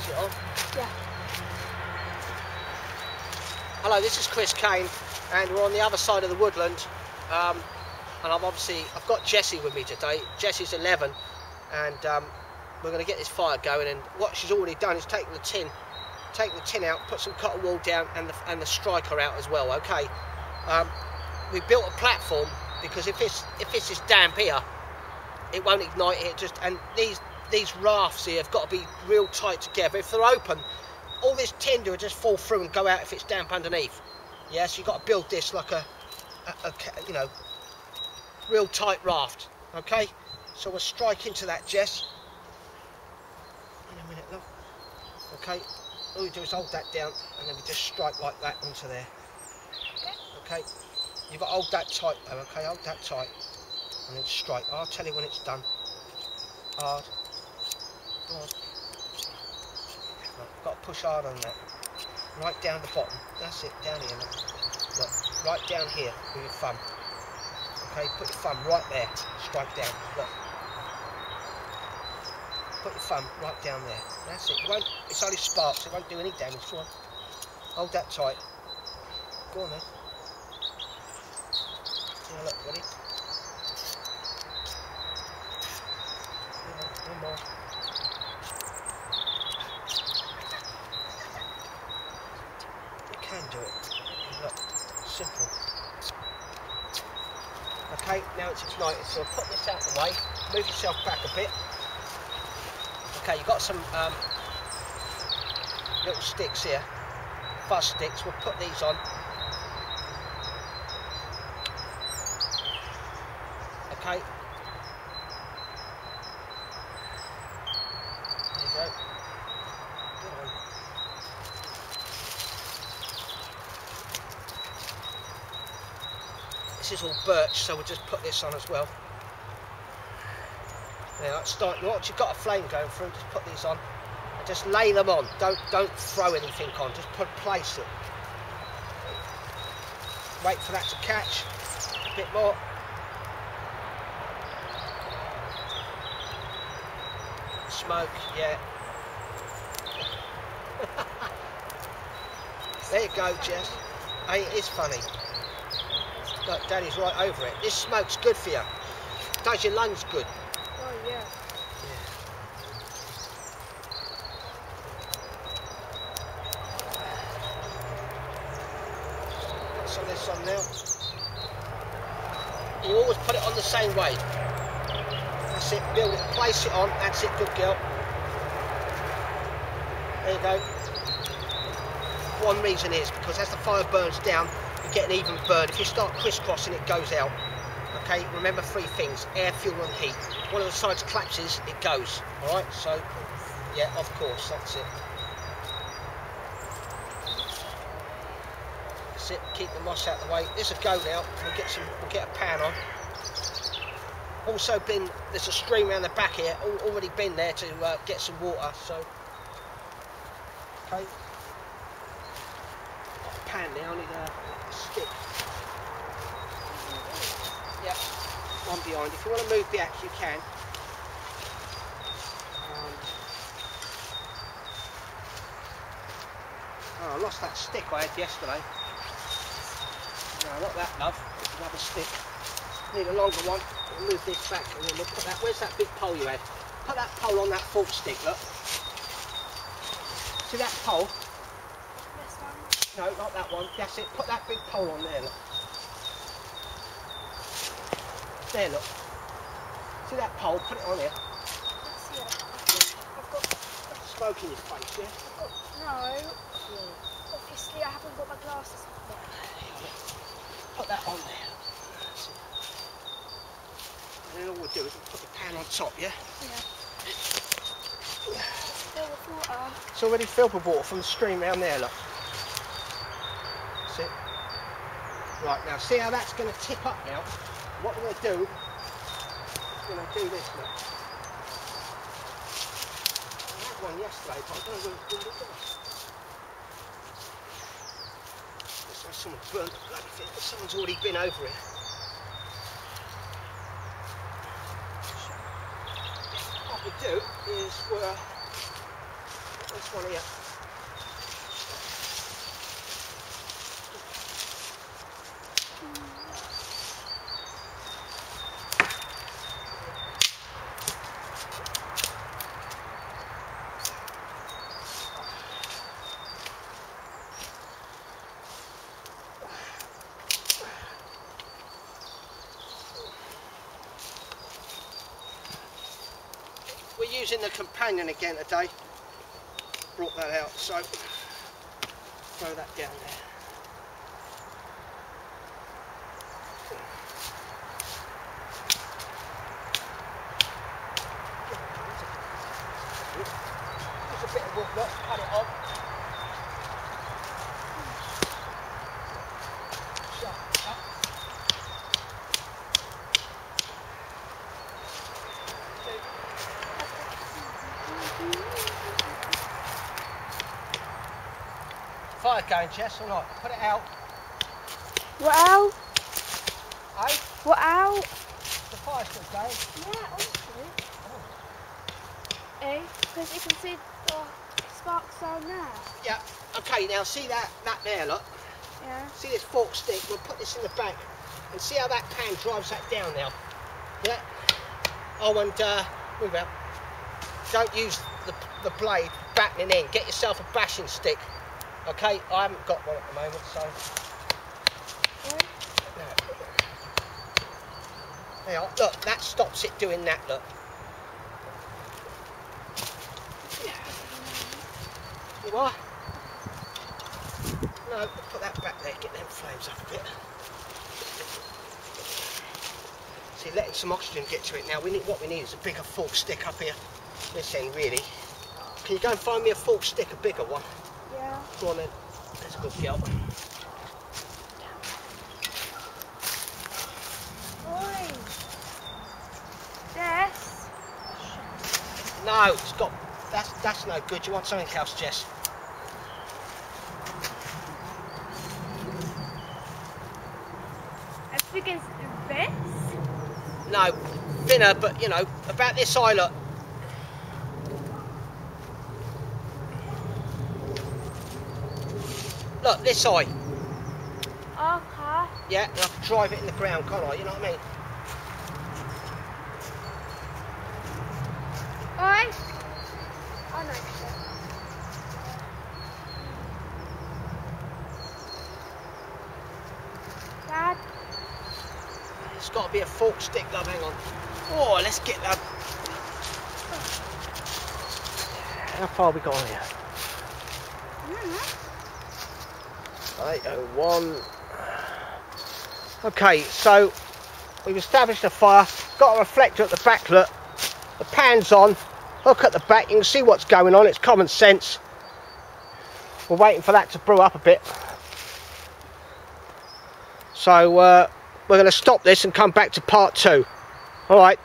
Is it on? Yeah. Hello, this is Chris Kane, and we're on the other side of the woodland. And I've got Jessie with me today. Jessie's 11, and we're going to get this fire going. And what she's already done is taken the tin out, put some cotton wool down, and the striker out as well. Okay. We built a platform because if this is damp here, it won't ignite it. And these rafts here have got to be real tight together. If they're open, all this tinder will just fall through and go out if it's damp underneath. Yeah, so you've got to build this like a you know, real tight raft. Okay, so we'll strike into that, Jess. In a minute, love. Okay, all we do is hold that down, and then we just strike like that onto there. Okay, you've got to hold that tight though. Okay, hold that tight, and then strike. I'll tell you when it's done. Hard. Hard. Got to push hard on that. Right down the bottom. That's it. Down here. Look, right down here with your thumb. Okay, put your thumb right there. Strike down. Look. Put your thumb right down there. That's it. It's only sparks. It won't do any damage. Go on. Hold that tight. Go on then. Yeah, look, ready? One more. Do it. Look, simple. Okay, now it's ignited, so I'll put this out of the way, move yourself back a bit. Okay, you've got some little sticks here, fuzz sticks, we'll put these on. Okay. There you go. Good on. This is all birch, so we'll just put this on as well. Now, once you've got a flame going through, just put these on and just lay them on. Don't throw anything on. Just place it. Wait for that to catch. A bit more. Smoke, yeah. There you go, Jess. Hey, it is funny. Look, Daddy's right over it. This smoke's good for you. It does your lungs good. Oh, yeah. Put some of this on now. You always put it on the same way. That's it. Build it. Place it on. That's it. Good girl. There you go. One reason is because as the fire burns down, you get an even burn. If you start crisscrossing, it goes out. Okay, remember 3 things: air, fuel and heat. One of the sides collapses, it goes. Alright, so yeah, of course, that's it. That's it, keep the moss out of the way. This will go now. We'll get a pan on. Also there's a stream around the back here, already been there to get some water, so okay. Pan now, I need a stick. Yep, one behind. If you want to move back, you can. Oh, I lost that stick I had yesterday. No, not that, love. It's another stick. Need a longer one. We'll move this back and then we'll put that. Where's that big pole you had? Put that pole on that fork stick, look. See that pole? No, not that one. That's it. Put that big pole on there, look. There, look. See that pole? Put it on here. Let's see it. I've got smoke in your face, yeah? No. Obviously, I haven't got my glasses on. Put that on there. That's it. And then all we'll do is we'll put the pan on top, yeah? Yeah. Fill with water. It's already filled with water from the stream down there, look. That's it. Right, now see how that's going to tip up now? What we're going to do is we're going to do this, look. I had one yesterday, but I don't know where it's going. Looks like someone burnt the bloody thing, but someone's already been over it. What we do is we're This one here. We're using the companion again today. Brought that out, so throw that down there. Just a bit of wood, look, cut it off. Fire going, Jess, or not? Put it out. What out? Eh? What out? The fire's still going. Yeah, also. Eh? Because you can see the sparks down there. Yeah. Okay, now see that there, look. Yeah. See this fork stick? We'll put this in the back. And see how that pan drives that down now? Yeah? Oh, and move out. Don't use the blade battering in. Get yourself a bashing stick. Okay, I haven't got one at the moment, so... No. There you are. Look, that stops it doing that, look. You are? No, put that back there, get them flames up a bit. See, letting some oxygen get to it now. What we need is a bigger fork stick up here. This end, really. Can you go and find me a fork stick, a bigger one? Yeah. Go on then. That's a good girl. Oi. Jess. No, it's got... That's no good. You want something else, Jess? As big as this? No, thinner, but you know, about this high, look. Look, this high. Okay. Yeah, and I can drive it in the ground, can't I? You know what I mean? Oi. Oh no, shit. Dad. It's got to be a fork stick, love. Hang on. Oh, let's get that. How far we got on here? 8:01. Okay, so we've established a fire. Got a reflector at the back. Look, the pan's on. Hook at the back. You can see what's going on. It's common sense. We're waiting for that to brew up a bit. So we're going to stop this and come back to part 2. All right.